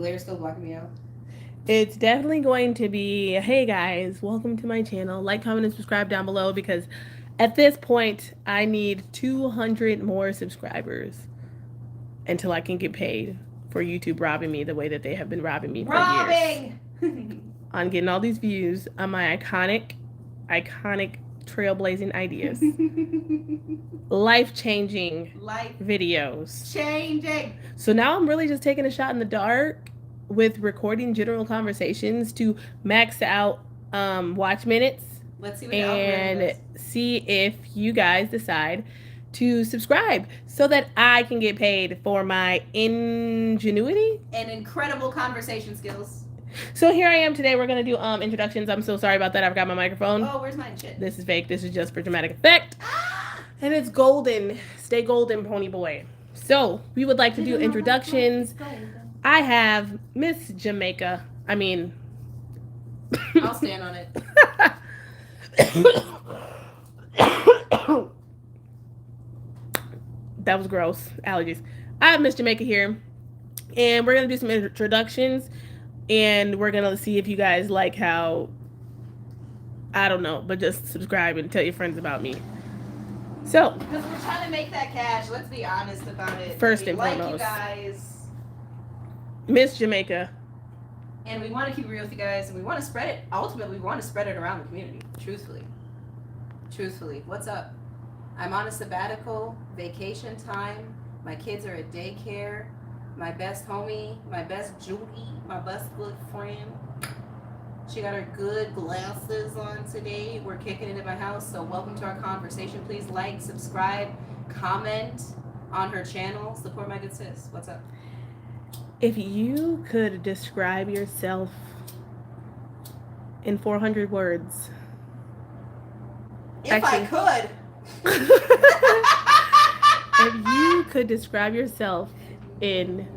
They're still blocking me out. It's definitely going to be, hey guys, welcome to my channel. Like, comment, and subscribe down below because at this point, I need 200 more subscribers until I can get paid for YouTube robbing me the way that they have been robbing me for years. Robbing! On getting all these views on my iconic trailblazing ideas, life changing Life videos. changing. So now I'm really just taking a shot in the dark with recording general conversations to max out watch minutes Let's see what the algorithm and does. see if you guys decide to subscribe so that I can get paid for my ingenuity And incredible conversation skills. So here I am today. We're gonna do introductions. I'm so sorry about that. I forgot my microphone. Oh, where's mine? Shit. This is fake. This is just for dramatic effect. Ah! And it's golden. Stay golden, pony boy. So we would like to do introductions. I have Miss Jamaica. I mean, I'll stand on it. That was gross. Allergies. I have Miss Jamaica here, and we're gonna do some introductions, and we're gonna see if you guys like how, I don't know, but just subscribe and tell your friends about me. So, Because we're trying to make that cash. Let's be honest about it. First we and like foremost. you guys. Miss Jamaica. And we want to keep it real with you guys. And we want to spread it. Ultimately, we want to spread it around the community. Truthfully. Truthfully. What's up? I'm on a sabbatical, vacation time. My kids are at daycare. My best homie, my best Judy, my best good friend. She got her good glasses on today. We're kicking it at my house. So welcome to our conversation. Please like, subscribe, comment on her channel. Support my good sis. What's up? If you could describe yourself in 400 words. If Actually, I could. If you could describe yourself in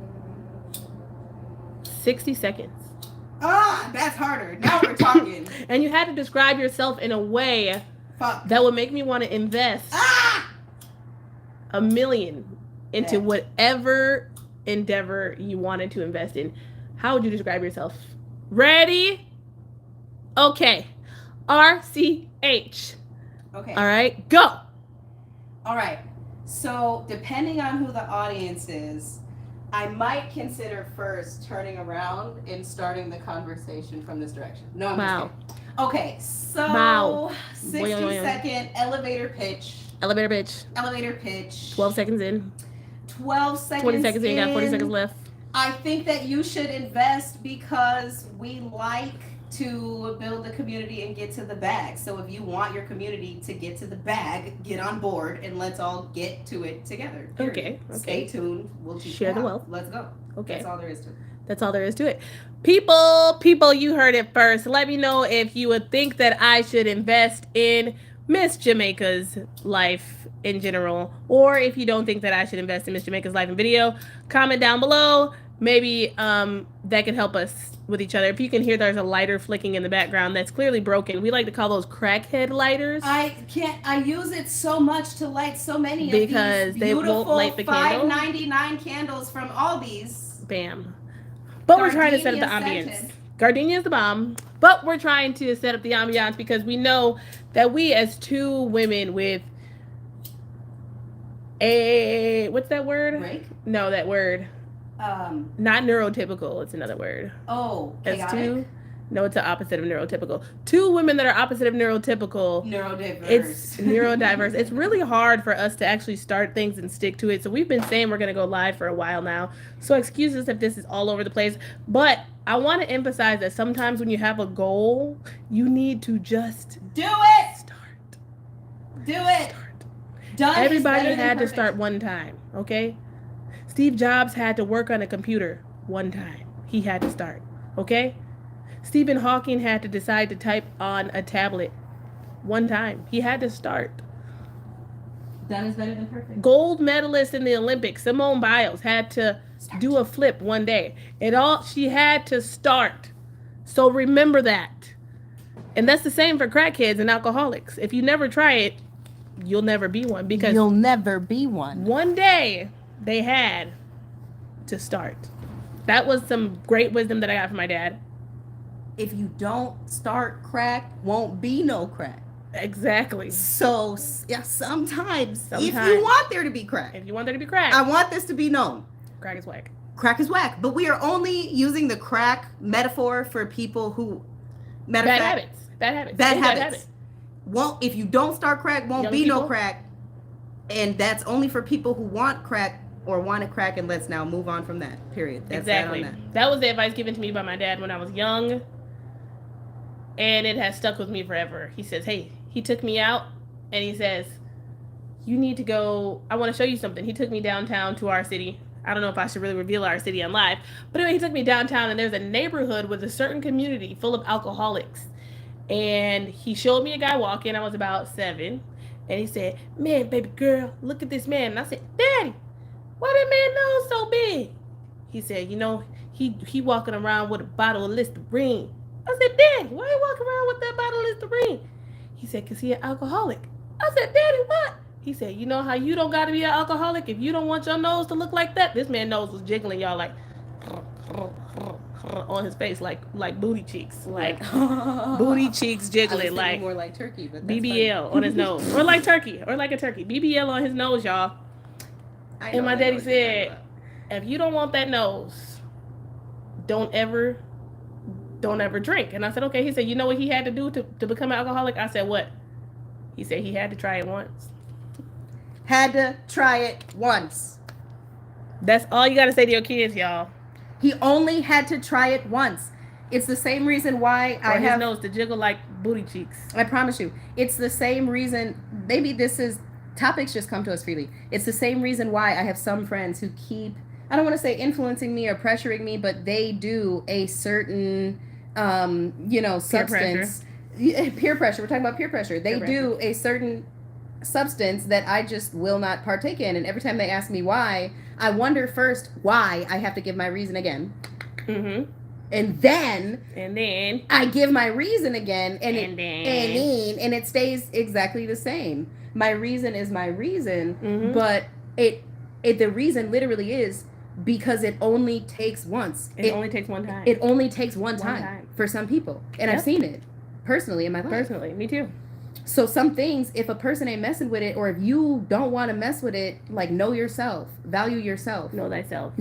60 seconds. Ah, that's harder. Now we're talking. And you had to describe yourself in a way Fuck. that would make me want to invest $1 million into whatever endeavor you wanted to invest in. How would you describe yourself? Ready? Okay. RCH. Okay. All right, go. All right. So, depending on who the audience is, I might consider first turning around and starting the conversation from this direction. No, I'm Wow. just kidding. Okay, so Wow. 60-second elevator pitch. Elevator pitch. Elevator pitch. 12 seconds in. 12 seconds 20 seconds in. Got 40 seconds left. I think that you should invest because we like to build the community and get to the bag. So if you want your community to get to the bag, get on board and let's all get to it together. Okay. Stay tuned. We'll share the wealth. Let's go. Okay. That's all there is to it. That's all there is to it. People, you heard it first. Let me know if you would think that I should invest in Miss Jamaica's life in general, or if you don't think that I should invest in Miss Jamaica's life in video. Comment down below. Maybe that can help us with each other. If you can hear there's a lighter flicking in the background that's clearly broken. We like to call those crackhead lighters. I use it so much to light so many because of these they won't light the candle. $5.99 candles from Aldi's. Bam. But we're trying to set up the ambience. Gardenia is the bomb. But we're trying to set up the ambiance because we know that we as two women with a, what's that word? Break? No, that word. Not neurotypical. It's another word. Oh, chaotic? As two. No, it's the opposite of neurotypical. Two women that are opposite of neurotypical. Neurodiverse. It's neurodiverse. It's really hard for us to actually start things and stick to it. So we've been saying we're going to go live for a while now. So excuse us if this is all over the place. But I want to emphasize that sometimes when you have a goal, you need to just do it. Start. Do it. Start. Done. Everybody had to start one time, okay? Steve Jobs had to work on a computer one time. He had to start, okay? Stephen Hawking had to decide to type on a tablet one time. He had to start. Done is better than perfect. Gold medalist in the Olympics, Simone Biles, had to do a flip one day. She had to start. So remember that. And that's the same for crackheads and alcoholics. If you never try it, you'll never be one because you'll never be one. One day they had to start. That was some great wisdom that I got from my dad. If you don't start crack, won't be no crack. Exactly. So yeah, sometimes if Sometimes. you want there to be crack, If you want there to be crack, I want this to be known. crack is whack. Crack is whack. But we are only using the crack metaphor for people who, matter of Bad fact, habits. Bad habits. bad It's a habits. Won't, if you don't start crack, won't Young be no people. crack. And that's only for people who want crack or want to crack. And let's now move on from that. Period. That's Exactly. that on that. That was the advice given to me by my dad when I was young, and it has stuck with me forever. He says, "Hey," he took me out, and he says, "You need to go. I want to show you something." He took me downtown to our city. I don't know if I should really reveal our city on live, but anyway, he took me downtown, and there's a neighborhood with a certain community full of alcoholics. And he showed me a guy walking. I was about 7, and he said, "Man, baby girl, look at this man." And I said, "Daddy, why that man nose so big?" He said, "You know, he walking around with a bottle of Listerine." I said, "Daddy, why you walking around with that bottle of Listerine?" He said, "Cause he an alcoholic." I said, "Daddy, what?" He said, "You know how you don't got to be an alcoholic if you don't want your nose to look like that?" This man's nose was jiggling, y'all, like on his face, like booty cheeks, like booty cheeks jiggling, like more like turkey, but BBL on his nose, or like turkey, or like a turkey, BBL on his nose, y'all. And my daddy said, "If you don't want that nose, don't ever drink." And I said, "Okay." He said, "You know what he had to do to become an alcoholic?" I said, "What?" He said he had to try it once. Had to try it once. That's all you got to say to your kids, y'all. He only had to try it once. It's the same reason why I have his nose to jiggle like booty cheeks. I promise you. It's the same reason. Maybe this is topics just come to us freely. It's the same reason why I have some friends who keep, I don't want to say influencing me or pressuring me, but they do a certain substance. Peer pressure. We're talking about peer pressure. They do a certain substance that I just will not partake in. And every time they ask me why, I wonder first why I have to give my reason again. Mm-hmm. And then I give my reason again, and it stays exactly the same. My reason is my reason, but the reason literally is because it only takes once. It only takes one time. It only takes one time for some people, and I've seen it personally in my life. Personally, me too. So some things, if a person ain't messing with it, or if you don't want to mess with it, like, know yourself, value yourself, know thyself,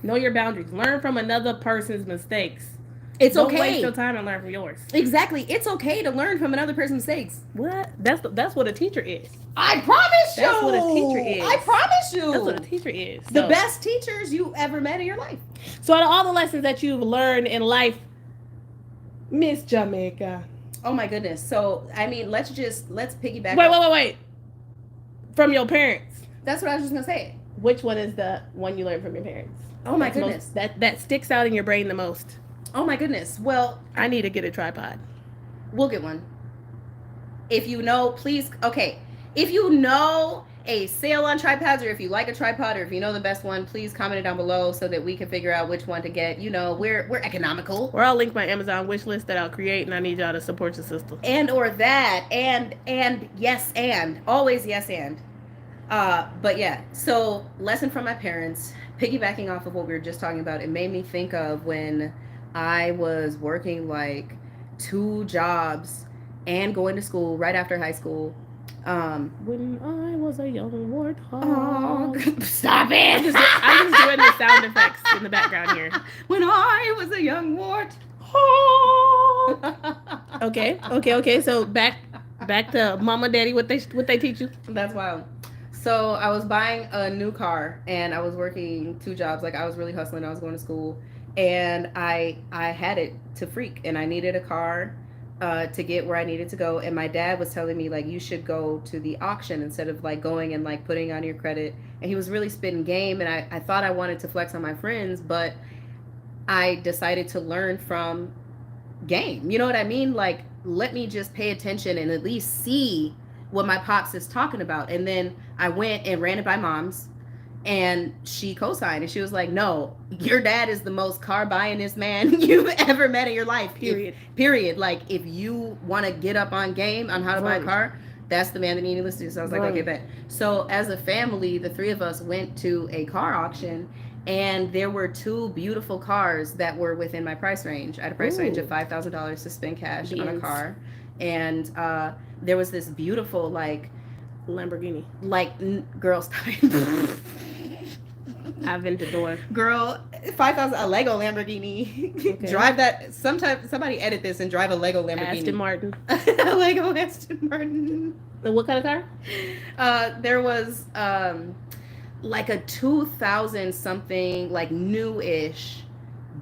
know your boundaries, learn from another person's mistakes. It's Don't okay. waste your time and learn from yours. Exactly, it's okay to learn from another person's mistakes. What? That's what a teacher is. I promise you. That's what a teacher is. I promise you. That's what a teacher is. The best teachers you ever met in your life. So out of all the lessons that you've learned in life, Miss Jamaica. Oh my goodness. So, I mean, let's piggyback. Wait. From your parents. That's what I was just going to say. Which one is the one you learned from your parents? Oh my goodness. That sticks out in your brain the most. Oh my goodness. Well, I need to get a tripod. We'll get one. If you know, please. Okay. If you know a sale on tripods, or if you like a tripod, or if you know the best one, please comment it down below so that we can figure out which one to get. You know, we're economical. Or I'll link my Amazon wish list that I'll create, and I need y'all to support your sister. And or that, and yes, and always yes, and. But yeah. So, lesson from my parents. Piggybacking off of what we were just talking about, it made me think of when I was working like 2 jobs and going to school right after high school. When I was a young warthog. Stop it! I'm just doing the sound effects in the background here. When I was a young warthog. Okay. So back to mama, daddy. What they teach you? That's wild. So I was buying a new car, and I was working 2 jobs. Like, I was really hustling. I was going to school, and I had it to freak, and I needed a car to get where I needed to go. And my dad was telling me, like, you should go to the auction instead of like going and like putting on your credit. And he was really spitting game, and I thought I wanted to flex on my friends, but I decided to learn from game. You know what I mean? Like, let me just pay attention and at least see what my pops is talking about. And then I went and ran it by mom's, and she co-signed, and she was like, no, your dad is the most car buyingest man you've ever met in your life. Period. Like, if you want to get up on game on how to buy a car, that's the man that you need to listen to. So I was like, okay, bet. So as a family, the 3 of us went to a car auction, And there were two beautiful cars that were within my price range. I had a price range of $5,000 to spend cash on a car. And there was this beautiful, like, Lamborghini. Girl, stop it. I've been to door. Girl, 5,000, a Lego Lamborghini. Okay. Drive that. Somebody edit this and drive a Lego Lamborghini. Aston Martin. A Lego Aston Martin. And what kind of car? There was like a 2000 something, like new-ish,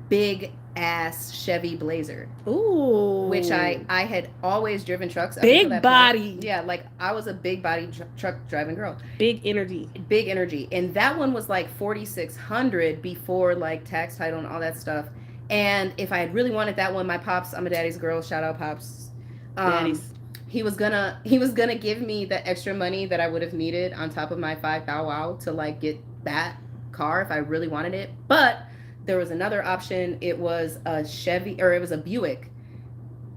big ass Chevy Blazer. Ooh. Which I had always driven trucks. Big body. Yeah, like I was a big body truck driving girl. Big energy. Big energy. And that one was like $4,600 before like tax, title, and all that stuff. And if I had really wanted that one, my pops, I'm a daddy's girl, shout out pops. Daddies. He was gonna give me the extra money that I would have needed on top of my 5,000 to like get that car if I really wanted it. But there was another option. It was a Chevy, or it was a Buick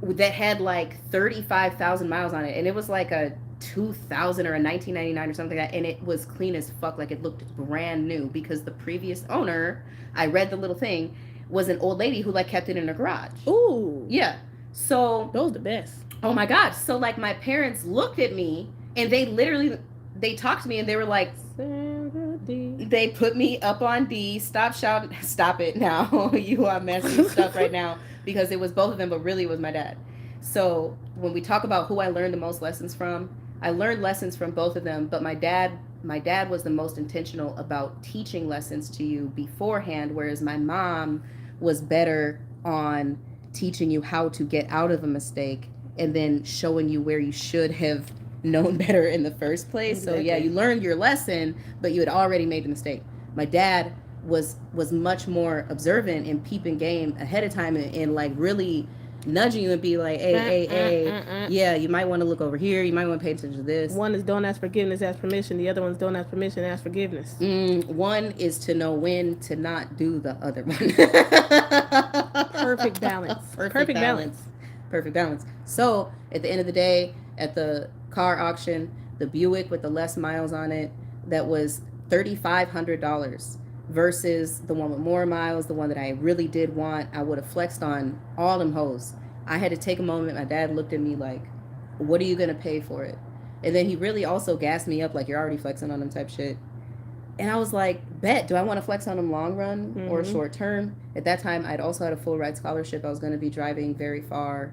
that had like 35,000 miles on it, and it was like a 2000 or a 1999 or something like that, and it was clean as fuck. Like it looked brand new because the previous owner, I read the little thing, was an old lady who like kept it in her garage. Ooh. Yeah. So those the best. Oh my God. So like my parents looked at me and they talked to me and they were like, they put me up on D. Stop shouting. Stop it now. You are messing stuff right now, because it was both of them, but really it was my dad. So when we talk about who I learned the most lessons from, I learned lessons from both of them, but my dad was the most intentional about teaching lessons to you beforehand, whereas my mom was better on teaching you how to get out of a mistake and then showing you where you should have known better in the first place. Exactly. So yeah, you learned your lesson, but you had already made the mistake. My dad was much more observant and peeping game ahead of time and like really nudging you and be like, hey, yeah, you might want to look over here. You might want to pay attention to this. One is don't ask forgiveness, ask permission. The other one's don't ask permission, ask forgiveness. One is to know when to not do the other one. Perfect balance. Perfect balance. Perfect balance. So at the end of the day, at the car auction, the Buick with the less miles on it, that was $3,500 versus the one with more miles, the one that I really did want. I would have flexed on all them hoes. I had to take a moment. My dad looked at me like, what are you going to pay for it? And then he really also gassed me up like, you're already flexing on them type shit. And I was like, bet, do I want to flex on them long run or short term? At that time, I'd also had a full ride scholarship. I was going to be driving very far.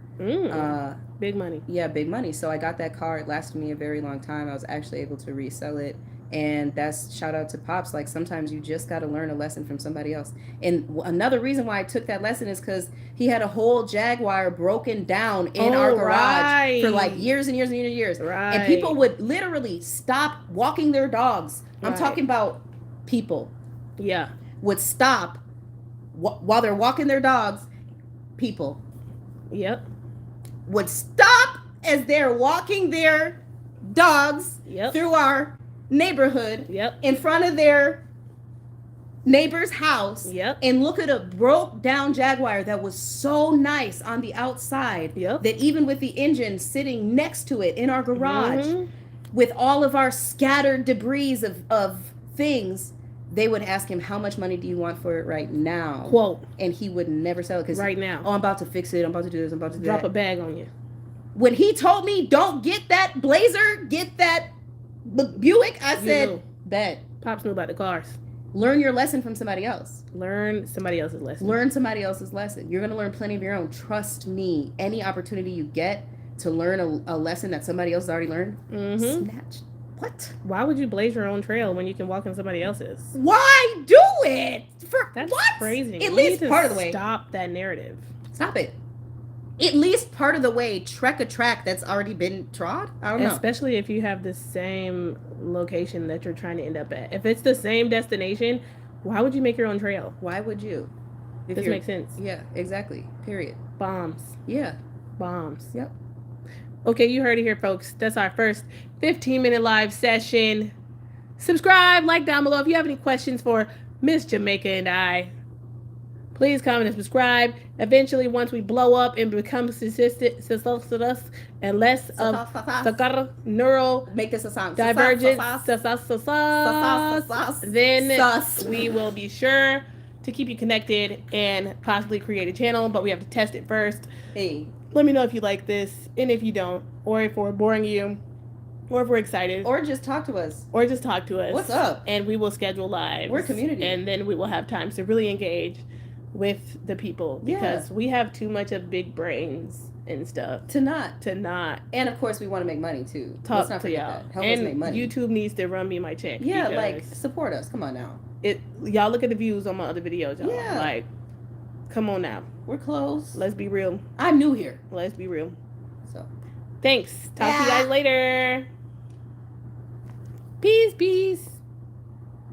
Big money. Yeah, big money. So I got that car. It lasted me a very long time. I was actually able to resell it. And that's shout out to Pops. Like sometimes you just got to learn a lesson from somebody else. And another reason why I took that lesson is because he had a whole Jaguar broken down in our garage for like years and years and years. Right. And people would literally stop walking their dogs. I'm talking about people. Yeah. Would stop while they're walking their dogs. People. Yep. Would stop as they're walking their dogs through our neighborhood in front of their neighbor's house and look at a broke down Jaguar that was so nice on the outside that even with the engine sitting next to it in our garage with all of our scattered debris of things, they would ask him, how much money do you want for it right now? Quote. And he would never sell it because right now. Oh, I'm about to fix it. I'm about to do this. I'm about to do drop that. a bag on you. When he told me, don't get that Blazer, get that Buick, I said, bet. Pops knew about the cars. Learn your lesson from somebody else. Learn somebody else's lesson. Learn somebody else's lesson. You're going to learn plenty of your own. Trust me. Any opportunity you get to learn a lesson that somebody else has already learned, snatch. What? Why would you blaze your own trail when you can walk in somebody else's? Why do it? That's what? Crazy. At least part of the way. Stop that narrative. Stop it. At least part of the way, trek a track that's already been trod. I don't know. Especially if you have the same location that you're trying to end up at. If it's the same destination, why would you make your own trail? Why would you? This makes sense. Yeah, exactly. Period. Bombs. Yeah. Bombs. Yep. Okay, you heard it here, folks. That's our first 15-minute live session. Subscribe, like down below. If you have any questions for Miss Jamaica and I, Please comment and subscribe. Eventually, once we blow up and become consistent and less of neural Make this a song. divergence, Sus. then Sus. we will be sure to keep you connected and possibly create a channel, but we have to test it first. Hey. Let me know if you like this and if you don't, or if we're boring you, or if we're excited, Or just talk to us. What's up? And we will schedule lives. We're a community. And then we will have times to really engage with the people because we have too much of big brains and stuff To not. And of course, we want to make money too. talk Let's not to forget y'all. that. Help and us make money. YouTube needs to run me my check. Yeah, because like support us. Come on now. y'all look at the views on my other videos, y'all. Yeah. Like, come on now. We're close. Let's be real. I'm new here. Let's be real. So thanks. Talk to you guys later. Peace.